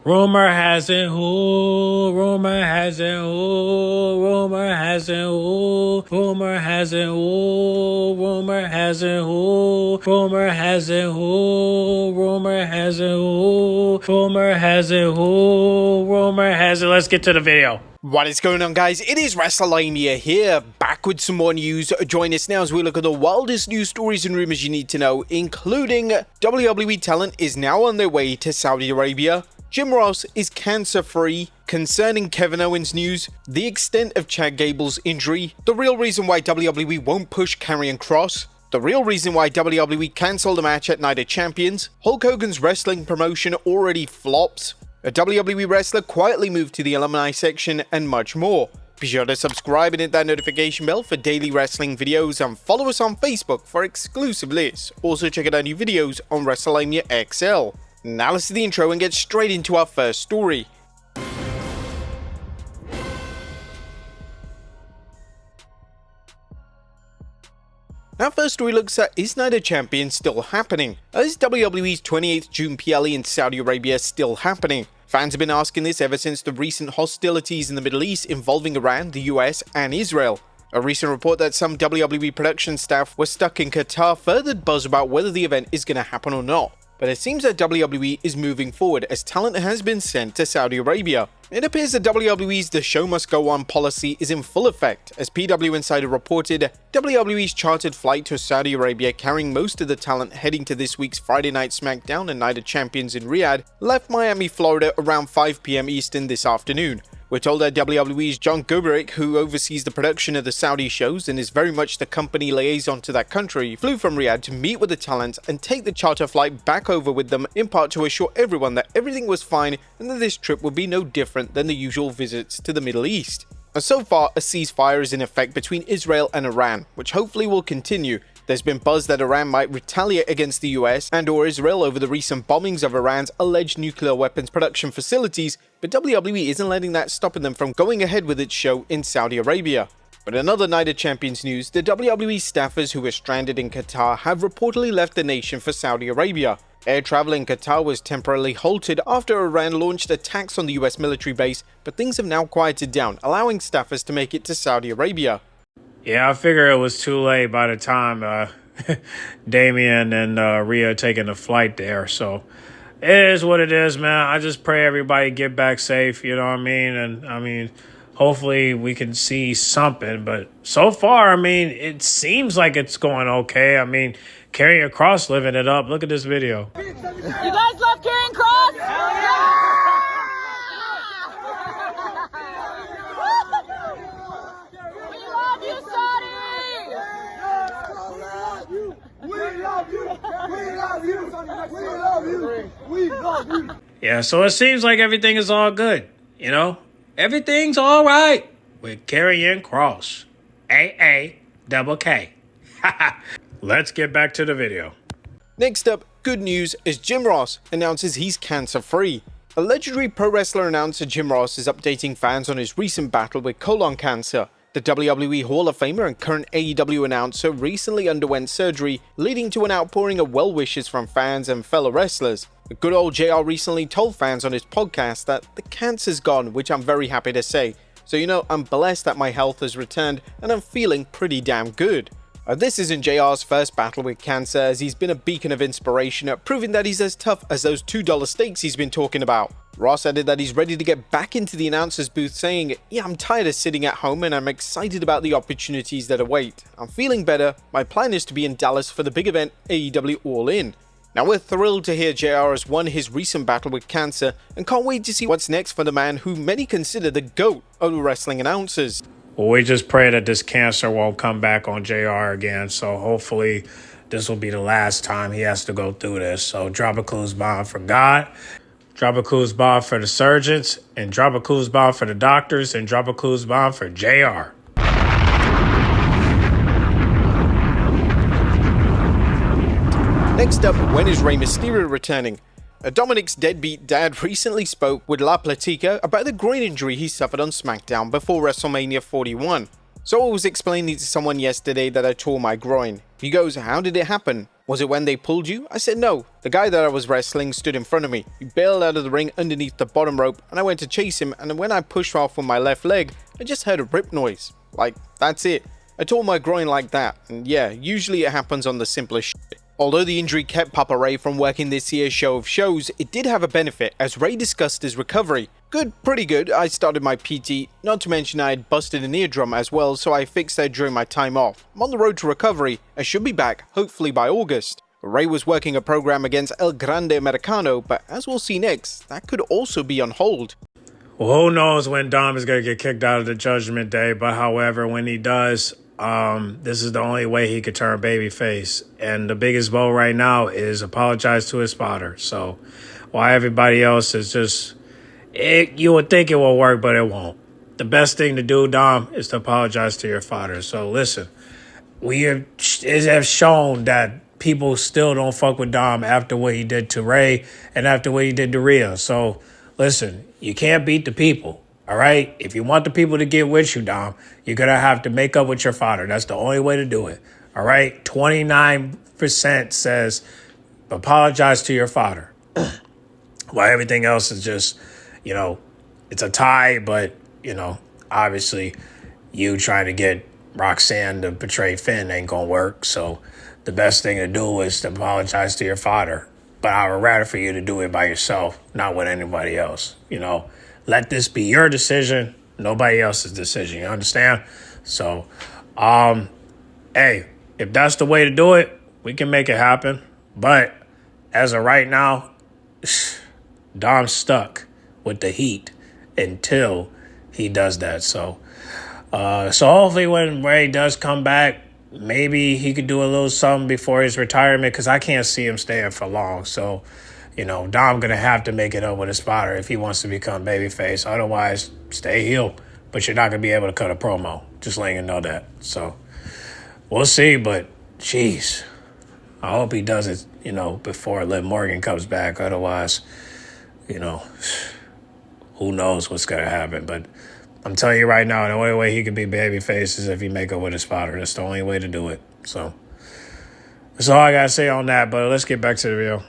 Rumor has it who, rumor has it who, rumor has it who, rumor has it who, rumor has it who, rumor has it who, rumor has it who, rumor has it who, rumor has it. Let's get to the video. What is going on, guys? It is WrestleMania here, back with some more news. Join us now as we look at the wildest news stories and rumors you need to know, including WWE talent is now on their way to Saudi Arabia, Jim Ross is cancer-free, concerning Kevin Owens news, the extent of ChadGable's injury, the real reason why WWE won't push Karrion Kross, the real reason why WWE cancelled a match at Night of Champions, Hulk Hogan's wrestling promotion already flops, a WWE wrestler quietly moved to the alumni section, and much more. Be sure to subscribe and hit that notification bell for daily wrestling videos, and follow us on Facebook for exclusive lists. Also check out our new videos on WrestleMania XL. Now let's do the intro and get straight into our first story. Our first story looks at, is Night of Champions still happening? Is WWE's 28th June PLE in Saudi Arabia still happening? Fans have been asking this ever since the recent hostilities in the Middle East involving Iran, the US, and Israel. A recent report that some WWE production staff were stuck in Qatar furthered buzz about whether the event is going to happen or not. But it seems that WWE is moving forward as talent has been sent to Saudi Arabia. It appears that WWE's "the show must go on" policy is in full effect, as PW Insider reported WWE's chartered flight to Saudi Arabia carrying most of the talent heading to this week's Friday Night SmackDown and Night of Champions in Riyadh left Miami, Florida around 5 p.m. Eastern this afternoon. We're told that WWE's John Goberick, who oversees the production of the Saudi shows and is very much the company liaison to that country, flew from Riyadh to meet with the talent and take the charter flight back over with them, in part to assure everyone that everything was fine and that this trip would be no different than the usual visits to the Middle East. And so far, a ceasefire is in effect between Israel and Iran, which hopefully will continue. There's been buzz that Iran might retaliate against the US and/or Israel over the recent bombings of Iran's alleged nuclear weapons production facilities, but WWE isn't letting that stop them from going ahead with its show in Saudi Arabia. But another Night of Champions news, the WWE staffers who were stranded in Qatar have reportedly left the nation for Saudi Arabia. Air travel in Qatar was temporarily halted after Iran launched attacks on the US military base, but things have now quieted down, allowing staffers to make it to Saudi Arabia. Yeah, I figure it was too late by the time Damian and Rhea taking a flight there. So it is what it is, man. I just pray everybody get back safe, you know what I mean? And I mean, hopefully we can see something. But so far, I mean, it seems like it's going okay. I mean, Karrion Kross living it up. Look at this video. You guys love Karrion Kross? Yeah! Yeah, so it seems like everything is all good, you know? Everything's all right with Karrion Kross. A-A-double-K. Let's get back to the video. Next up, good news as Jim Ross announces he's cancer-free. A legendary pro wrestler announcer Jim Ross is updating fans on his recent battle with colon cancer. The WWE Hall of Famer and current AEW announcer recently underwent surgery, leading to an outpouring of well wishes from fans and fellow wrestlers. The good old JR recently told fans on his podcast that the cancer's gone, which I'm very happy to say. So you know, I'm blessed that my health has returned and I'm feeling pretty damn good. This isn't JR's first battle with cancer, as he's been a beacon of inspiration at proving that he's as tough as those $2 steaks he's been talking about. Ross added that he's ready to get back into the announcer's booth, saying, "Yeah, I'm tired of sitting at home and I'm excited about the opportunities that await. I'm feeling better. My plan is to be in Dallas for the big event, AEW All In." Now we're thrilled to hear JR has won his recent battle with cancer and can't wait to see what's next for the man who many consider the GOAT of wrestling announcers. Well, we just pray that this cancer won't come back on JR again. So hopefully this will be the last time he has to go through this. So drop a clues bomb for God, drop a clues bomb for the surgeons, and drop a clues bomb for the doctors, and drop a clues bomb for JR. Next up, when is Rey Mysterio returning? Dominic's deadbeat dad recently spoke with La Platica about the groin injury he suffered on SmackDown before WrestleMania 41. So I was explaining to someone yesterday that I tore my groin. He goes, "How did it happen?" Was it when they pulled you? I said no. The guy that I was wrestling stood in front of me. He bailed out of the ring underneath the bottom rope, and I went to chase him, and when I pushed off with my left leg, I just heard a rip noise. Like, that's it. I tore my groin like that, and yeah, usually it happens on the simplest shit. Although the injury kept Papa Ray from working this year's show of shows, it did have a benefit as Ray discussed his recovery. Good, pretty good. I started my PT, not to mention I had busted an eardrum as well, so I fixed that during my time off. I'm on the road to recovery. I should be back, hopefully by August. Ray was working a program against El Grande Americano, but as we'll see next, that could also be on hold. Well, who knows when Dom is going to get kicked out of the Judgment Day, but however, when he does, this is the only way he could turn babyface. And the biggest blow right now is apologize to his spotter. So while everybody else is just, you would think it will work, but it won't. The best thing to do, Dom, is to apologize to your father. So listen, we have shown that people still don't fuck with Dom after what he did to Ray and after what he did to Rhea. So listen, you can't beat the people. All right? If you want the people to get with you, Dom, you're going to have to make up with your father. That's the only way to do it. All right? 29% says apologize to your father. While everything else is just, it's a tie, but, obviously you trying to get Roxanne to portray Finn ain't going to work. So the best thing to do is to apologize to your father. But I would rather for you to do it by yourself, not with anybody else, Let this be your decision, nobody else's decision. You understand? So, hey, if that's the way to do it, we can make it happen. But as of right now, Dom's stuck with the heat until he does that. So hopefully when Ray does come back, maybe he could do a little something before his retirement because I can't see him staying for long. So, Dom going to have to make it up with his spotter if he wants to become babyface. Otherwise, stay heel. But you're not going to be able to cut a promo. Just letting you know that. So, we'll see. But, jeez, I hope he does it, before Liv Morgan comes back. Otherwise, who knows what's going to happen. But I'm telling you right now, the only way he can be babyface is if he make up with his spotter. That's the only way to do it. So, that's all I got to say on that. But let's get back to the video.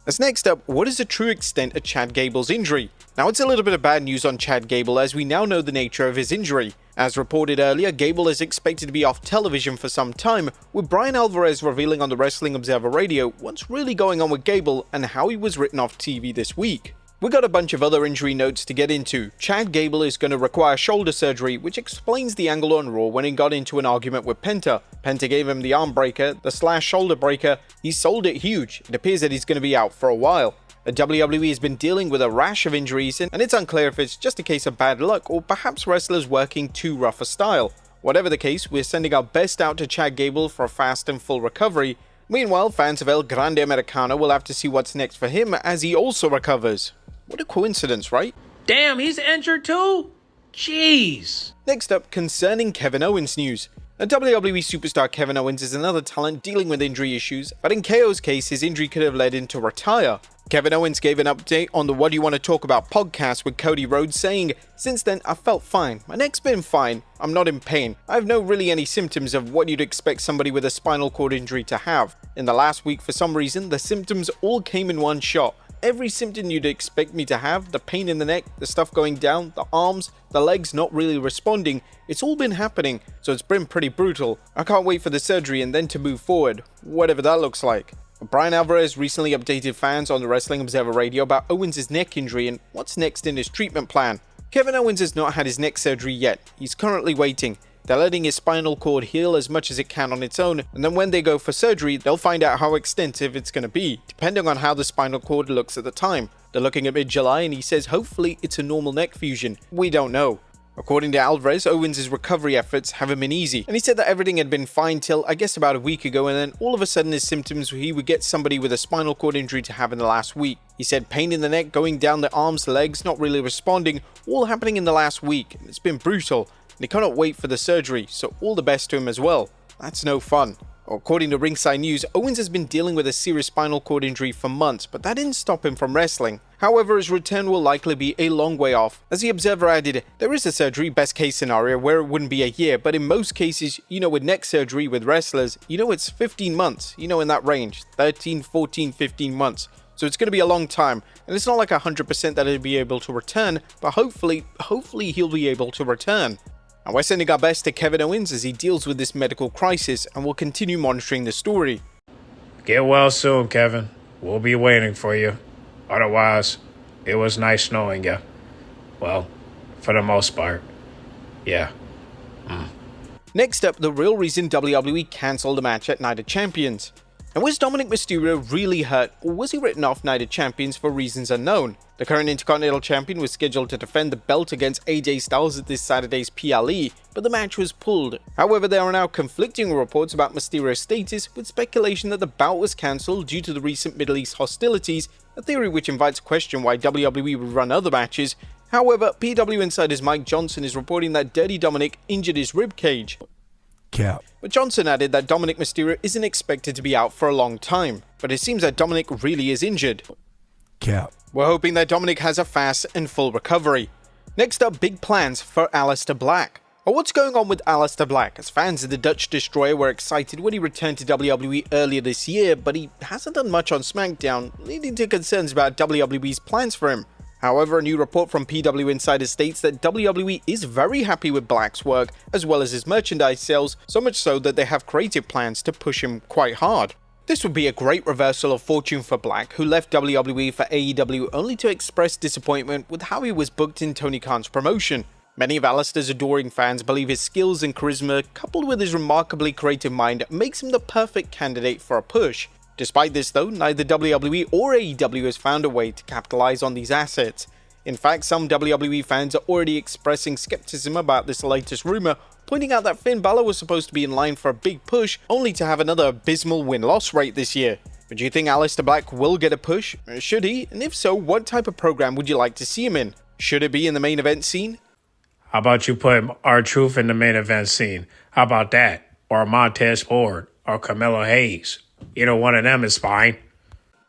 As next up, what is the true extent of Chad Gable's injury? Now it's a little bit of bad news on Chad Gable as we now know the nature of his injury. As reported earlier, Gable is expected to be off television for some time, with Brian Alvarez revealing on the Wrestling Observer Radio what's really going on with Gable and how he was written off TV this week. We got a bunch of other injury notes to get into. Chad Gable is going to require shoulder surgery, which explains the angle on Raw when he got into an argument with Penta. Penta gave him the arm breaker, the slash shoulder breaker. He sold it huge. It appears that he's going to be out for a while. The WWE has been dealing with a rash of injuries, and it's unclear if it's just a case of bad luck or perhaps wrestlers working too rough a style. Whatever the case, we're sending our best out to Chad Gable for a fast and full recovery. Meanwhile, fans of El Grande Americano will have to see what's next for him as he also recovers. What a coincidence, right? Damn, he's injured too? Jeez. Next up, concerning Kevin Owens news. Now, WWE superstar Kevin Owens is another talent dealing with injury issues, but in KO's case, his injury could have led him to retire. Kevin Owens gave an update on the What Do You Want to Talk About podcast with Cody Rhodes, saying, "Since then, I felt fine. My neck's been fine. I'm not in pain. I have no really any symptoms of what you'd expect somebody with a spinal cord injury to have. In the last week, for some reason, the symptoms all came in one shot. Every symptom you'd expect me to have, the pain in the neck, the stuff going down, the arms, the legs not really responding, it's all been happening, so it's been pretty brutal. I can't wait for the surgery and then to move forward, whatever that looks like." Brian Alvarez recently updated fans on the Wrestling Observer Radio about Owens' neck injury and what's next in his treatment plan. Kevin Owens has not had his neck surgery yet. He's currently waiting. They're letting his spinal cord heal as much as it can on its own, and then when they go for surgery, they'll find out how extensive it's going to be, depending on how the spinal cord looks at the time. They're looking at mid-July, and he says hopefully it's a normal neck fusion. We don't know. According to Alvarez, Owens' recovery efforts haven't been easy, and he said that everything had been fine till, I guess, about a week ago, and then all of a sudden his symptoms he would get somebody with a spinal cord injury to have in the last week. He said pain in the neck, going down the arms, legs, not really responding, all happening in the last week, and it's been brutal. And he cannot wait for the surgery, so all the best to him as well. That's no fun. According to Ringside News, Owens has been dealing with a serious spinal cord injury for months, but that didn't stop him from wrestling. However, his return will likely be a long way off. As the Observer added, there is a surgery best case scenario where it wouldn't be a year, but in most cases, with neck surgery with wrestlers, it's 15 months, in that range, 13, 14, 15 months. So it's going to be a long time, and it's not like 100% that he'll be able to return, but hopefully he'll be able to return. And we're sending our best to Kevin Owens as he deals with this medical crisis, and we'll continue monitoring the story. Get well soon, Kevin. We'll be waiting for you. Otherwise, it was nice knowing you. Well, for the most part. Yeah. Next up, the real reason WWE cancelled the match at Night of Champions. And was Dominic Mysterio really hurt, or was he written off Night of Champions for reasons unknown? The current Intercontinental Champion was scheduled to defend the belt against AJ Styles at this Saturday's PLE, but the match was pulled. However, there are now conflicting reports about Mysterio's status, with speculation that the bout was cancelled due to the recent Middle East hostilities, a theory which invites question why WWE would run other matches. However, PW Insider's Mike Johnson is reporting that Dirty Dominic injured his ribcage. Cap. But Johnson added that Dominic Mysterio isn't expected to be out for a long time, but it seems that Dominic really is injured. Cap. We're hoping that Dominic has a fast and full recovery. Next up, big plans for Alistar Black. Well, what's going on with Alistar Black? As fans of the Dutch Destroyer were excited when he returned to WWE earlier this year, but he hasn't done much on SmackDown, leading to concerns about WWE's plans for him. However, a new report from PW Insider states that WWE is very happy with Black's work, as well as his merchandise sales, so much so that they have creative plans to push him quite hard. This would be a great reversal of fortune for Black, who left WWE for AEW only to express disappointment with how he was booked in Tony Khan's promotion. Many of Alistar's adoring fans believe his skills and charisma, coupled with his remarkably creative mind, makes him the perfect candidate for a push. Despite this though, neither WWE or AEW has found a way to capitalize on these assets. In fact, some WWE fans are already expressing skepticism about this latest rumor, pointing out that Finn Balor was supposed to be in line for a big push, only to have another abysmal win-loss rate this year. But do you think Alistar Black will get a push? Should he? And if so, what type of program would you like to see him in? Should it be in the main event scene? How about you put R-Truth in the main event scene? How about that? Or Montez Ford? Or Carmelo Hayes? Either one of them is fine.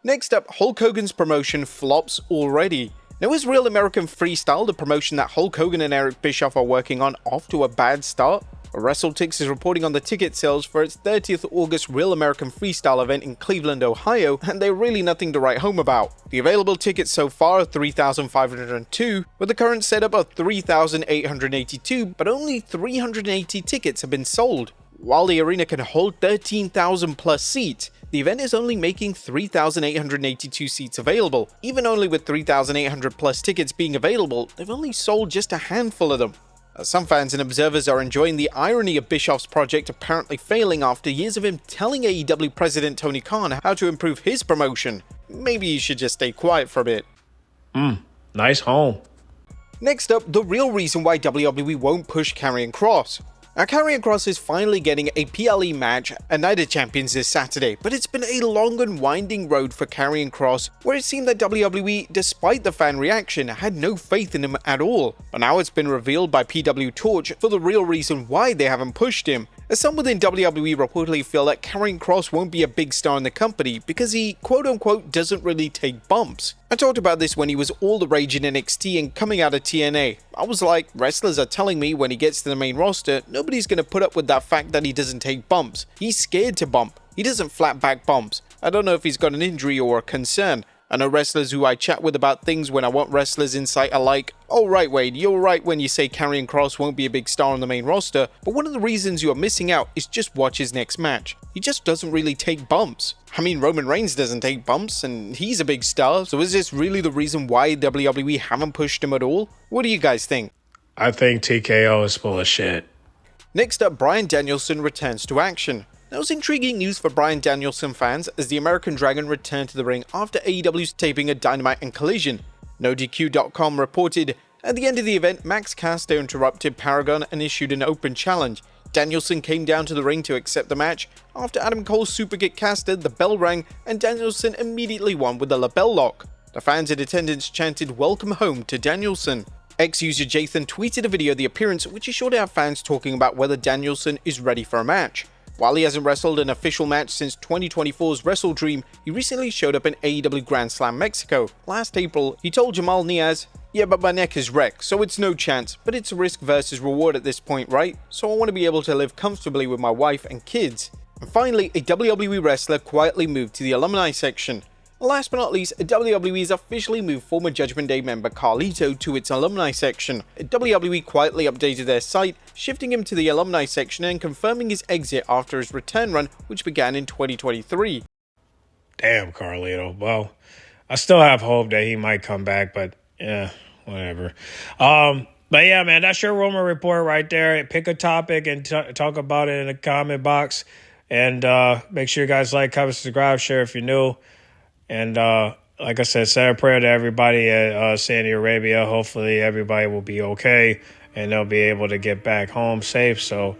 Next up, Hulk Hogan's promotion flops already. Now is Real American Freestyle, the promotion that Hulk Hogan and Eric Bischoff are working on, off to a bad start? WrestleTix is reporting on the ticket sales for its 30th August Real American Freestyle event in Cleveland, Ohio, and they're really nothing to write home about. The available tickets so far are 3,502, with the current setup of 3,882, but only 380 tickets have been sold. While the arena can hold 13,000 plus seats, the event is only making 3,882 seats available. Even only with 3,800 plus tickets being available, they've only sold just a handful of them. Some fans and observers are enjoying the irony of Bischoff's project apparently failing after years of him telling AEW President Tony Khan how to improve his promotion. Maybe he should just stay quiet for a bit. Nice home. Next up, the real reason why WWE won't push Karrion Kross. Now, Karrion Kross is finally getting a PLE match at Night of Champions this Saturday, but it's been a long and winding road for Karrion Kross, where it seemed that WWE, despite the fan reaction, had no faith in him at all. But now it's been revealed by PW Torch for the real reason why they haven't pushed him, as some within WWE reportedly feel that Karrion Kross won't be a big star in the company because he quote-unquote doesn't really take bumps. I talked about this when he was all the rage in NXT and coming out of TNA. I was like, wrestlers are telling me when he gets to the main roster, nobody's going to put up with that fact that he doesn't take bumps. He's scared to bump. He doesn't flat back bumps. I don't know if he's got an injury or a concern. I know wrestlers who I chat with about things when I want wrestlers' insight are like, oh right Wade, you're right when you say Karrion Kross won't be a big star on the main roster, but one of the reasons you are missing out is just watch his next match. He just doesn't really take bumps. I mean, Roman Reigns doesn't take bumps, and he's a big star, so is this really the reason why WWE haven't pushed him at all? What do you guys think? I think TKO is full of shit. Next up, Bryan Danielson returns to action. That was intriguing news for Bryan Danielson fans as the American Dragon returned to the ring after AEW's taping of Dynamite and Collision. NoDQ.com reported, at the end of the event, Max Caster interrupted Paragon and issued an open challenge. Danielson came down to the ring to accept the match. After Adam Cole superkicked Caster, the bell rang and Danielson immediately won with a lapel lock. The fans in attendance chanted "Welcome home" to Danielson. Ex-user Jathan tweeted a video of the appearance which is sure to have fans talking about whether Danielson is ready for a match. While he hasn't wrestled an official match since 2024's Wrestle Dream, he recently showed up in AEW Grand Slam Mexico. Last April, he told Jamal Niaz, "Yeah, but my neck is wrecked, so it's no chance, but it's a risk versus reward at this point, right? So I want to be able to live comfortably with my wife and kids." And finally, a WWE wrestler quietly moved to the alumni section. Last but not least, WWE has officially moved former Judgment Day member Carito to its alumni section. WWE quietly updated their site, shifting him to the alumni section and confirming his exit after his return run, which began in 2023. Damn, Carlito. Well, I still have hope that he might come back, but yeah, whatever. But yeah, man, that's your rumor report right there. Pick a topic and talk about it in the comment box. And make sure you guys like, comment, subscribe, share if you're new. And like I said, say a prayer to everybody at Saudi Arabia. Hopefully everybody will be okay and they'll be able to get back home safe. So,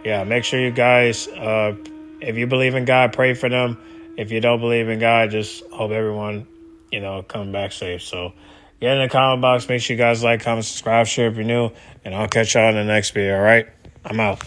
yeah, make sure you guys, if you believe in God, pray for them. If you don't believe in God, just hope everyone, come back safe. So, get in the comment box. Make sure you guys like, comment, subscribe, share if you're new. And I'll catch y'all in the next video, all right? I'm out.